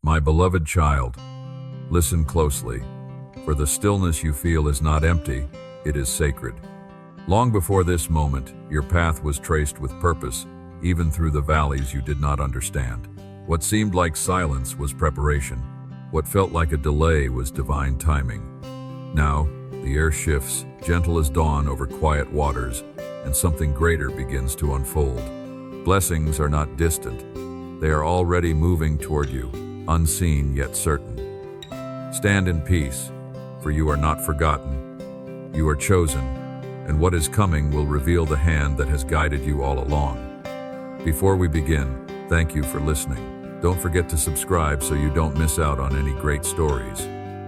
My beloved child, listen closely, for the stillness you feel is not empty, it is sacred. Long before this moment, your path was traced with purpose, even through the valleys you did not understand. What seemed like silence was preparation. What felt like a delay was divine timing. Now, the air shifts, gentle as dawn over quiet waters, and something greater begins to unfold. Blessings are not distant. They are already moving toward you, unseen yet certain. Stand in peace, for you are not forgotten. You are chosen, and what is coming will reveal the hand that has guided you all along. Before we begin, thank you for listening. Don't forget to subscribe so you don't miss out on any great stories.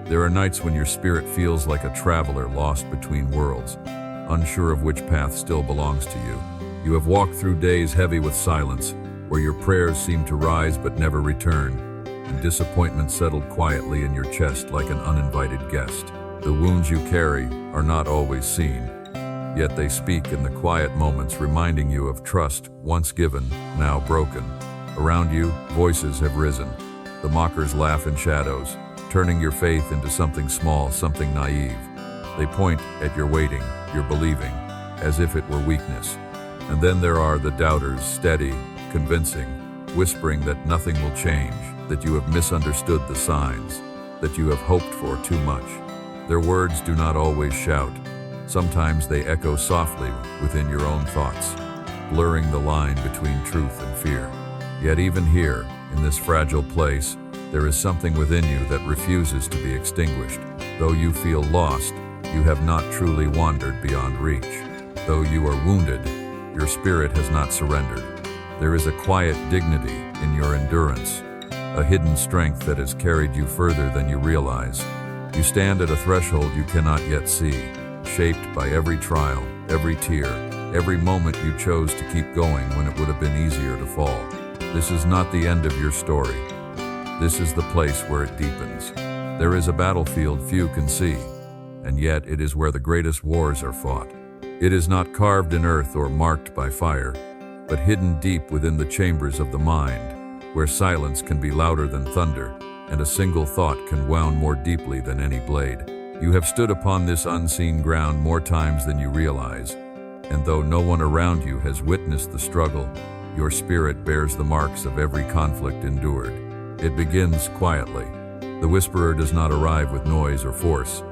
There are nights when your spirit feels like a traveler lost between worlds, unsure of which path still belongs to you. You have walked through days heavy with silence, where your prayers seem to rise but never return, and disappointment settled quietly in your chest like an uninvited guest. The wounds you carry are not always seen, yet they speak in the quiet moments, reminding you of trust once given, now broken. Around you, voices have risen. The mockers laugh in shadows, turning your faith into something small, something naive. They point at your waiting, your believing, as if it were weakness. And then there are the doubters, steady, convincing, whispering that nothing will change, that you have misunderstood the signs, that you have hoped for too much. Their words do not always shout. Sometimes they echo softly within your own thoughts, blurring the line between truth and fear. Yet even here, in this fragile place, there is something within you that refuses to be extinguished. Though you feel lost, you have not truly wandered beyond reach. Though you are wounded, your spirit has not surrendered. There is a quiet dignity in your endurance, a hidden strength that has carried you further than you realize. You stand at a threshold you cannot yet see, shaped by every trial, every tear, every moment you chose to keep going when it would have been easier to fall. This is not the end of your story. This is the place where it deepens. There is a battlefield few can see, and yet it is where the greatest wars are fought. It is not carved in earth or marked by fire, but hidden deep within the chambers of the mind, where silence can be louder than thunder, and a single thought can wound more deeply than any blade. You have stood upon this unseen ground more times than you realize, and though no one around you has witnessed the struggle, your spirit bears the marks of every conflict endured. It begins quietly. The whisperer does not arrive with noise or force.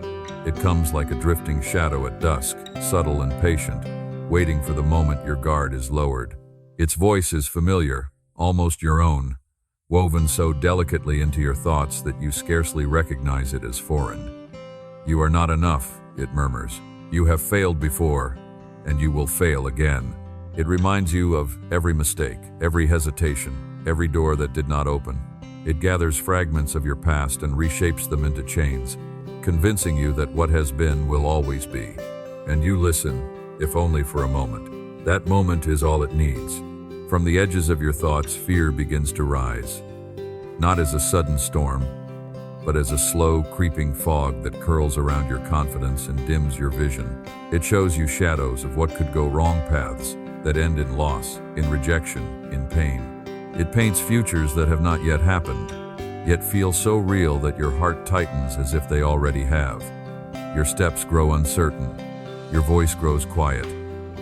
It comes like a drifting shadow at dusk, subtle and patient, waiting for the moment your guard is lowered. Its voice is familiar, almost your own, woven so delicately into your thoughts that you scarcely recognize it as foreign. You are not enough, it murmurs. You have failed before, and you will fail again. It reminds you of every mistake, every hesitation, every door that did not open. It gathers fragments of your past and reshapes them into chains, convincing you that what has been will always be. And you listen, if only for a moment. That moment is all it needs. From the edges of your thoughts, fear begins to rise, not as a sudden storm, but as a slow, creeping fog that curls around your confidence and dims your vision. It shows you shadows of what could go wrong, paths that end in loss, in rejection, in pain. It paints futures that have not yet happened, yet feel so real that your heart tightens as if they already have. Your steps grow uncertain. Your voice grows quiet.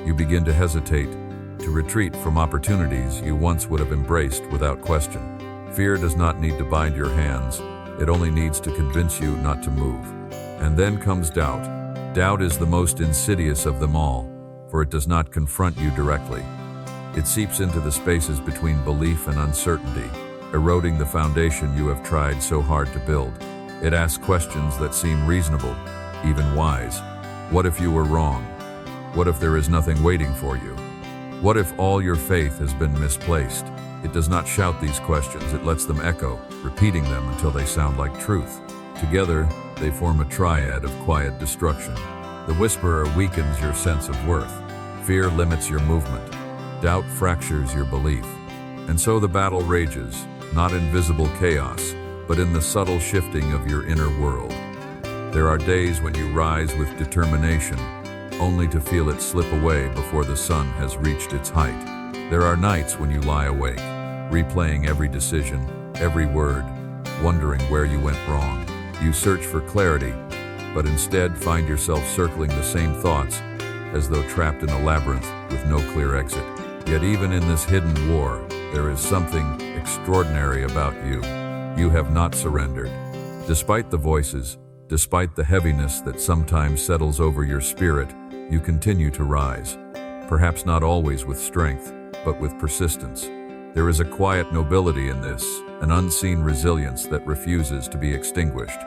You begin to hesitate, to retreat from opportunities you once would have embraced without question. Fear does not need to bind your hands. It only needs to convince you not to move. And then comes doubt. Doubt is the most insidious of them all, for it does not confront you directly. It seeps into the spaces between belief and uncertainty, eroding the foundation you have tried so hard to build. It asks questions that seem reasonable, even wise. What if you were wrong? What if there is nothing waiting for you? What if all your faith has been misplaced? It does not shout these questions, it lets them echo, repeating them until they sound like truth. Together, they form a triad of quiet destruction. The whisperer weakens your sense of worth. Fear limits your movement. Doubt fractures your belief. And so the battle rages, not in visible chaos, but in the subtle shifting of your inner world. There are days when you rise with determination, only to feel it slip away before the sun has reached its height. There are nights when you lie awake, replaying every decision, every word, wondering where you went wrong. You search for clarity, but instead find yourself circling the same thoughts, as though trapped in a labyrinth with no clear exit. Yet even in this hidden war, there is something extraordinary about you. You have not surrendered. Despite the voices, despite the heaviness that sometimes settles over your spirit, you continue to rise. Perhaps not always with strength, but with persistence. There is a quiet nobility in this, an unseen resilience that refuses to be extinguished.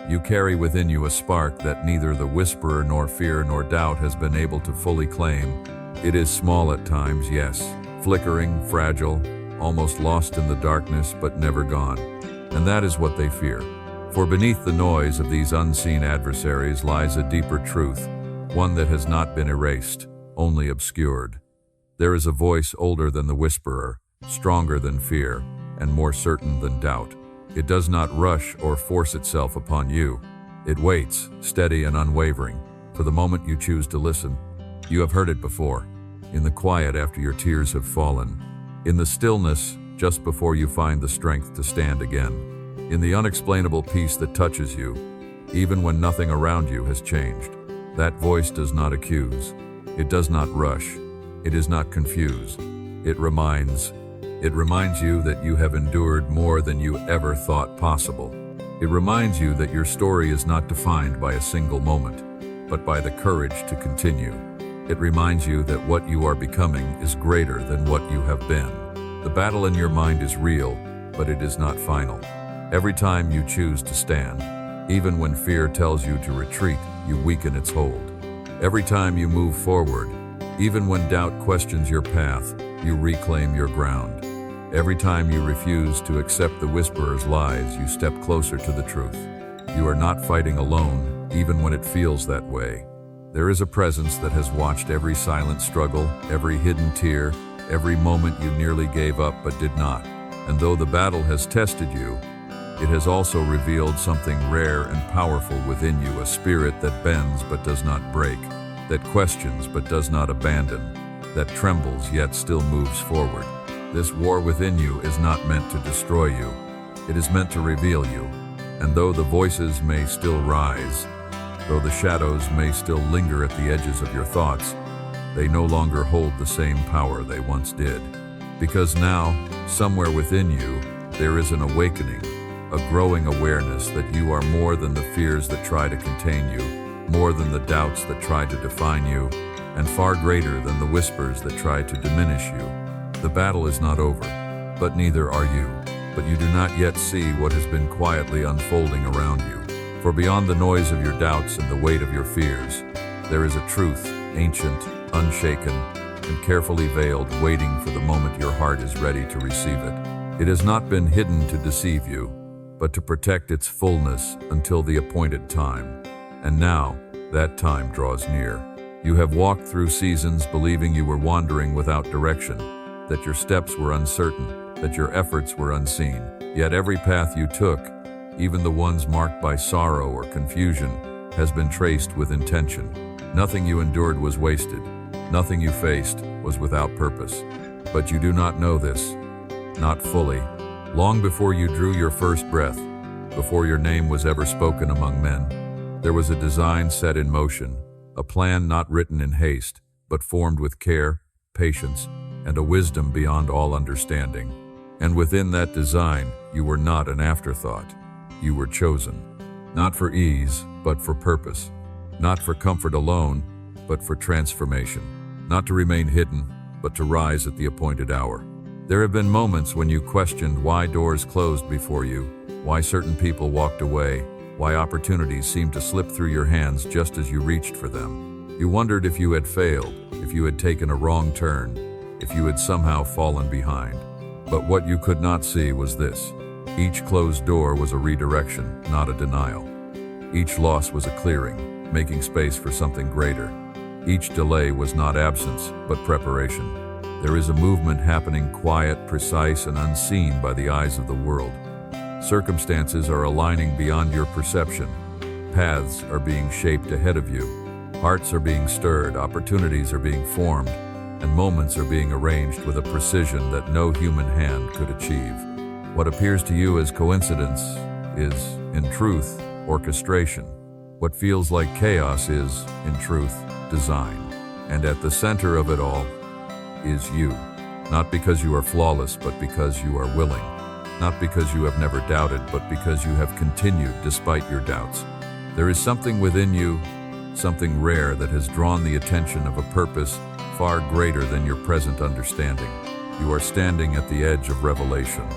You carry within you a spark that neither the whisperer nor fear nor doubt has been able to fully claim. It is small at times, yes, flickering, fragile, almost lost in the darkness but never gone. And that is what they fear. For beneath the noise of these unseen adversaries lies a deeper truth, one that has not been erased, only obscured. There is a voice older than the whisperer, stronger than fear, and more certain than doubt. It does not rush or force itself upon you. It waits, steady and unwavering, for the moment you choose to listen. You have heard it before, in the quiet after your tears have fallen, in the stillness just before you find the strength to stand again, in the unexplainable peace that touches you, even when nothing around you has changed. That voice does not accuse. It does not rush. It is not confused. It reminds you that you have endured more than you ever thought possible. It reminds you that your story is not defined by a single moment, but by the courage to continue. It reminds you that what you are becoming is greater than what you have been. The battle in your mind is real, but it is not final. Every time you choose to stand, even when fear tells you to retreat, you weaken its hold. Every time you move forward, even when doubt questions your path, you reclaim your ground. Every time you refuse to accept the whisperer's lies, you step closer to the truth. You are not fighting alone, even when it feels that way. There is a presence that has watched every silent struggle, every hidden tear, every moment you nearly gave up but did not. And though the battle has tested you, it has also revealed something rare and powerful within you, a spirit that bends but does not break, that questions but does not abandon, that trembles yet still moves forward. This war within you is not meant to destroy you. It is meant to reveal you. And though the voices may still rise, though the shadows may still linger at the edges of your thoughts, they no longer hold the same power they once did. Because now, somewhere within you, there is an awakening, a growing awareness that you are more than the fears that try to contain you, more than the doubts that try to define you, and far greater than the whispers that try to diminish you. The battle is not over, but neither are you. But you do not yet see what has been quietly unfolding around you. For beyond the noise of your doubts and the weight of your fears, there is a truth, ancient, unshaken, and carefully veiled, waiting for the moment your heart is ready to receive it. It has not been hidden to deceive you, but to protect its fullness until the appointed time. And now, that time draws near. You have walked through seasons believing you were wandering without direction, that your steps were uncertain, that your efforts were unseen. Yet every path you took, even the ones marked by sorrow or confusion, has been traced with intention. Nothing you endured was wasted. Nothing you faced was without purpose. But you do not know this, not fully. Long before you drew your first breath, before your name was ever spoken among men, there was a design set in motion, a plan not written in haste, but formed with care, patience, and a wisdom beyond all understanding. And within that design, you were not an afterthought. You were chosen, not for ease, but for purpose, not for comfort alone, but for transformation, not to remain hidden, but to rise at the appointed hour. There have been moments when you questioned why doors closed before you, why certain people walked away, why opportunities seemed to slip through your hands just as you reached for them. You wondered if you had failed, if you had taken a wrong turn, if you had somehow fallen behind. But what you could not see was this. Each closed door was a redirection, not a denial. Each loss was a clearing, making space for something greater. Each delay was not absence, but preparation. There is a movement happening, quiet, precise, and unseen by the eyes of the world. Circumstances are aligning beyond your perception. Paths are being shaped ahead of you. Hearts are being stirred, opportunities are being formed, and moments are being arranged with a precision that no human hand could achieve. What appears to you as coincidence is, in truth, orchestration. What feels like chaos is, in truth, design. And at the center of it all is you. Not because you are flawless, but because you are willing. Not because you have never doubted, but because you have continued despite your doubts. There is something within you, something rare that has drawn the attention of a purpose far greater than your present understanding. You are standing at the edge of revelation.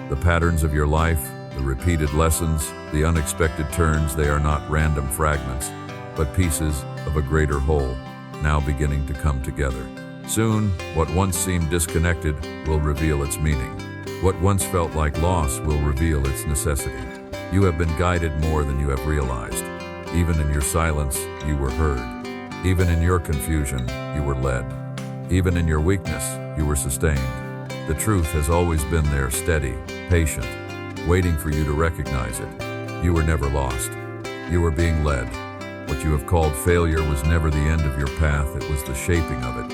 The patterns of your life, the repeated lessons, the unexpected turns, they are not random fragments, but pieces of a greater whole, now beginning to come together. Soon, what once seemed disconnected will reveal its meaning. What once felt like loss will reveal its necessity. You have been guided more than you have realized. Even in your silence, you were heard. Even in your confusion, you were led. Even in your weakness, you were sustained. The truth has always been there, steady, patient, waiting for you to recognize it. You were never lost. You were being led. What you have called failure was never the end of your path, it was the shaping of it.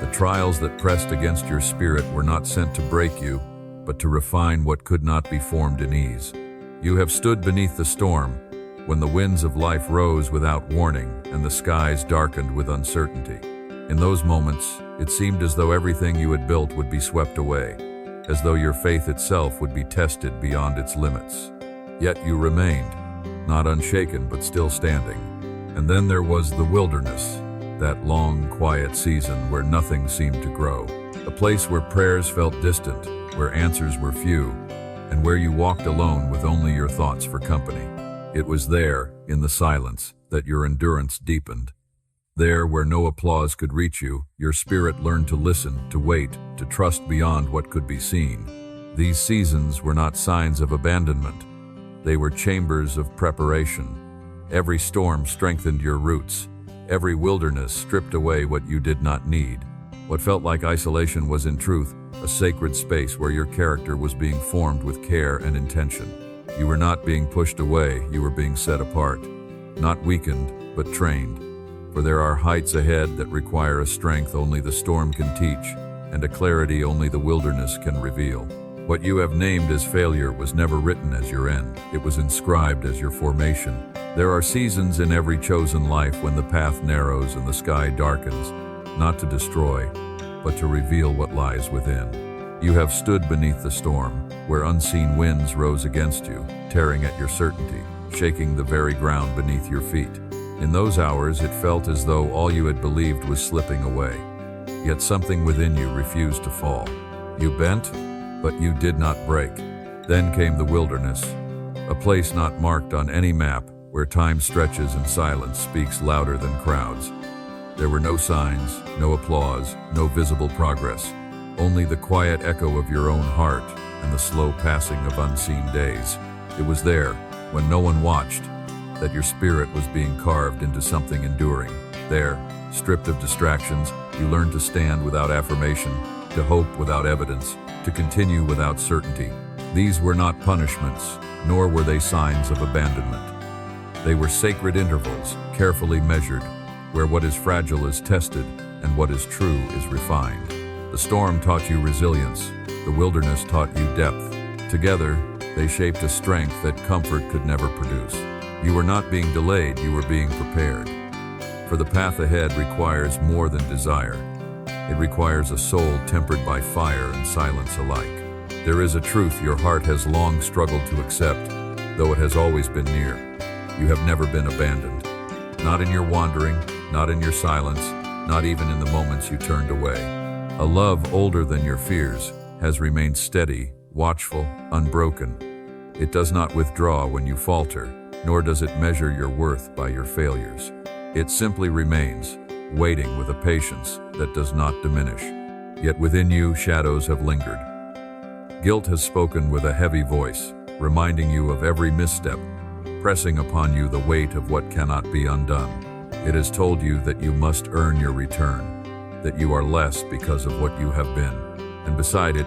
The trials that pressed against your spirit were not sent to break you, but to refine what could not be formed in ease. You have stood beneath the storm, when the winds of life rose without warning and the skies darkened with uncertainty. In those moments, it seemed as though everything you had built would be swept away, as though your faith itself would be tested beyond its limits. Yet you remained, not unshaken but still standing. And then there was the wilderness, that long, quiet season where nothing seemed to grow. A place where prayers felt distant, where answers were few, and where you walked alone with only your thoughts for company. It was there, in the silence, that your endurance deepened. There, where no applause could reach you, your spirit learned to listen, to wait, to trust beyond what could be seen. These seasons were not signs of abandonment. They were chambers of preparation. Every storm strengthened your roots. Every wilderness stripped away what you did not need. What felt like isolation was in truth a sacred space where your character was being formed with care and intention. You were not being pushed away, you were being set apart. Not weakened, but trained. For there are heights ahead that require a strength only the storm can teach, and a clarity only the wilderness can reveal. What you have named as failure was never written as your end, it was inscribed as your formation. There are seasons in every chosen life when the path narrows and the sky darkens, not to destroy, but to reveal what lies within. You have stood beneath the storm, where unseen winds rose against you, tearing at your certainty, shaking the very ground beneath your feet. In those hours, it felt as though all you had believed was slipping away. Yet something within you refused to fall. You bent, but you did not break. Then came the wilderness, a place not marked on any map, where time stretches and silence speaks louder than crowds. There were no signs, no applause, no visible progress, only the quiet echo of your own heart and the slow passing of unseen days. It was there, when no one watched, that your spirit was being carved into something enduring. There, stripped of distractions, you learned to stand without affirmation, to hope without evidence, to continue without certainty. These were not punishments, nor were they signs of abandonment. They were sacred intervals, carefully measured, where what is fragile is tested and what is true is refined. The storm taught you resilience, the wilderness taught you depth. Together, they shaped a strength that comfort could never produce. You were not being delayed, you were being prepared. For the path ahead requires more than desire. It requires a soul tempered by fire and silence alike. There is a truth your heart has long struggled to accept, though it has always been near. You have never been abandoned. Not in your wandering, not in your silence, not even in the moments you turned away. A love older than your fears has remained steady, watchful, unbroken. It does not withdraw when you falter, nor does it measure your worth by your failures. It simply remains, waiting with a patience that does not diminish. Yet within you, shadows have lingered. Guilt has spoken with a heavy voice, reminding you of every misstep, pressing upon you the weight of what cannot be undone. It has told you that you must earn your return, that you are less because of what you have been. And beside it,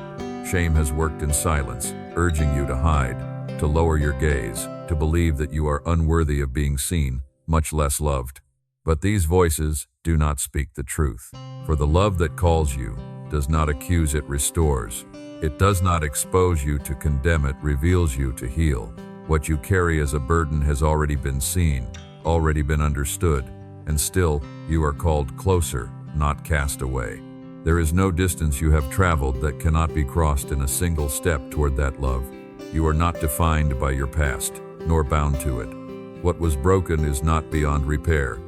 shame has worked in silence, urging you to hide, to lower your gaze, to believe that you are unworthy of being seen, much less loved. But these voices do not speak the truth. For the love that calls you does not accuse, it restores. It does not expose you to condemn, it reveals you to heal. What you carry as a burden has already been seen, already been understood, and still, you are called closer, not cast away. There is no distance you have traveled that cannot be crossed in a single step toward that love. You are not defined by your past, nor bound to it. What was broken is not beyond repair,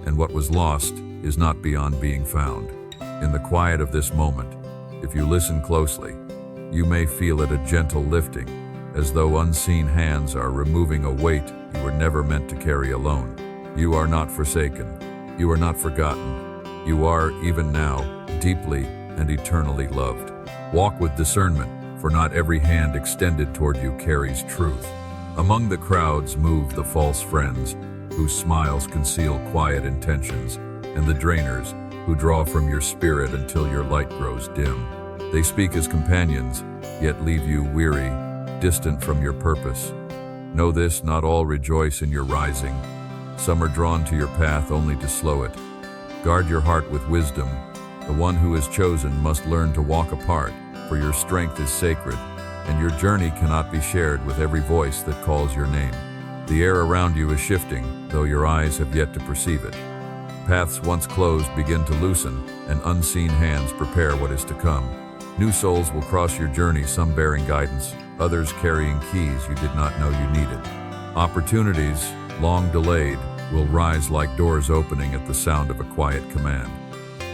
and what was lost is not beyond being found. In the quiet of this moment, if you listen closely, you may feel it a gentle lifting, as though unseen hands are removing a weight you were never meant to carry alone. You are not forsaken. You are not forgotten. You are, even now, deeply and eternally loved. Walk with discernment, for not every hand extended toward you carries truth. Among the crowds move the false friends, whose smiles conceal quiet intentions, and the drainers, who draw from your spirit until your light grows dim. They speak as companions, yet leave you weary, distant from your purpose. Know this, not all rejoice in your rising. Some are drawn to your path only to slow it. Guard your heart with wisdom. The one who is chosen must learn to walk apart, for your strength is sacred, and your journey cannot be shared with every voice that calls your name. The air around you is shifting, though your eyes have yet to perceive it. Paths once closed begin to loosen, and unseen hands prepare what is to come. New souls will cross your journey, some bearing guidance, others carrying keys you did not know you needed. Opportunities, long delayed, will rise like doors opening at the sound of a quiet command.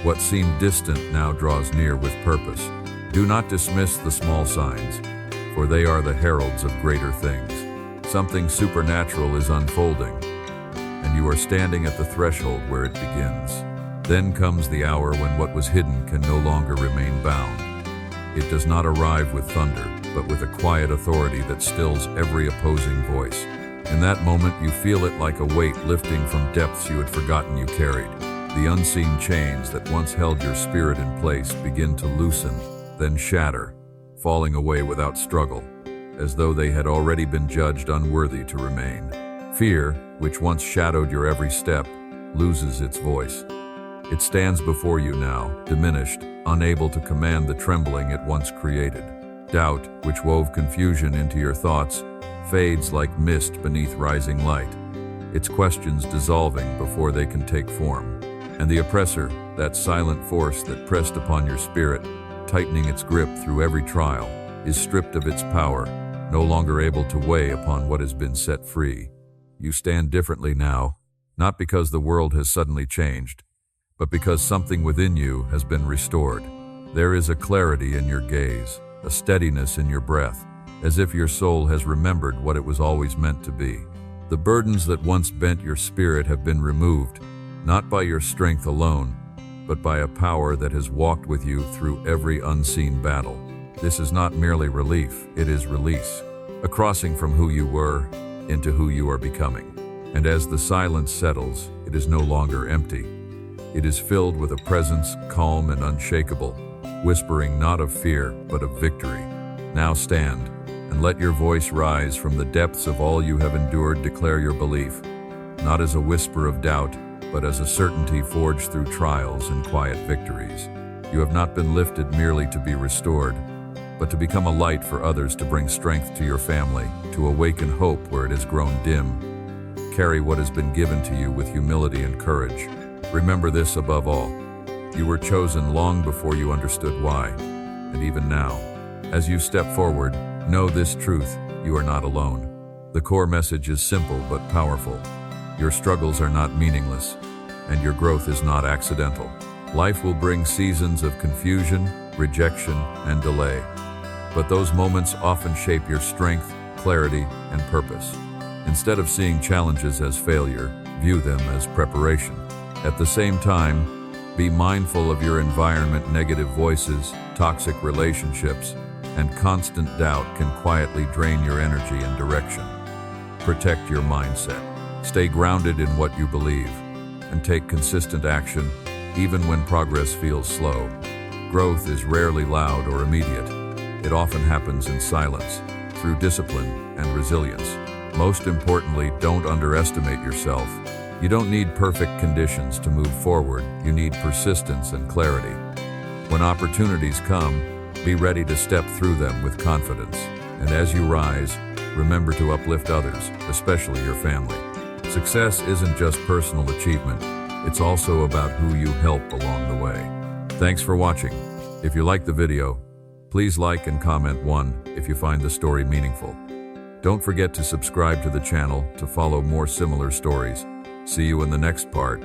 What seemed distant now draws near with purpose. Do not dismiss the small signs, for they are the heralds of greater things. Something supernatural is unfolding, and you are standing at the threshold where it begins. Then comes the hour when what was hidden can no longer remain bound. It does not arrive with thunder, but with a quiet authority that stills every opposing voice. In that moment, you feel it like a weight lifting from depths you had forgotten you carried. The unseen chains that once held your spirit in place begin to loosen, then shatter, falling away without struggle, as though they had already been judged unworthy to remain. Fear, which once shadowed your every step, loses its voice. It stands before you now, diminished, unable to command the trembling it once created. Doubt, which wove confusion into your thoughts, fades like mist beneath rising light, its questions dissolving before they can take form. And the oppressor, that silent force that pressed upon your spirit, tightening its grip through every trial, is stripped of its power, no longer able to weigh upon what has been set free. You stand differently now, not because the world has suddenly changed, but because something within you has been restored. There is a clarity in your gaze, a steadiness in your breath, as if your soul has remembered what it was always meant to be. The burdens that once bent your spirit have been removed, not by your strength alone, but by a power that has walked with you through every unseen battle. This is not merely relief, it is release, a crossing from who you were into who you are becoming. And as the silence settles, it is no longer empty. It is filled with a presence calm and unshakable, whispering not of fear, but of victory. Now stand, and let your voice rise from the depths of all you have endured. Declare your belief, not as a whisper of doubt, but as a certainty forged through trials and quiet victories. You have not been lifted merely to be restored, but to become a light for others, to bring strength to your family, to awaken hope where it has grown dim. Carry what has been given to you with humility and courage. Remember this above all: you were chosen long before you understood why, and even now, as you step forward, know this truth: you are not alone. The core message is simple but powerful. Your struggles are not meaningless, and your growth is not accidental. Life will bring seasons of confusion, rejection, and delay, but those moments often shape your strength, clarity, and purpose. Instead of seeing challenges as failure, view them as preparation. At the same time, be mindful of your environment. Negative voices, toxic relationships, and constant doubt can quietly drain your energy and direction. Protect your mindset. Stay grounded in what you believe, and take consistent action, even when progress feels slow. Growth is rarely loud or immediate. It often happens in silence, through discipline and resilience. Most importantly, don't underestimate yourself. You don't need perfect conditions to move forward. You need persistence and clarity. When opportunities come, Be ready to step through them with confidence. And as you rise, remember to uplift others, especially your family. Success isn't just personal achievement, it's also about who you help along the way. Thanks for watching. If you liked the video, please like and comment 1 if you find the story meaningful. Don't forget to subscribe to the channel to follow more similar stories. See you in the next part.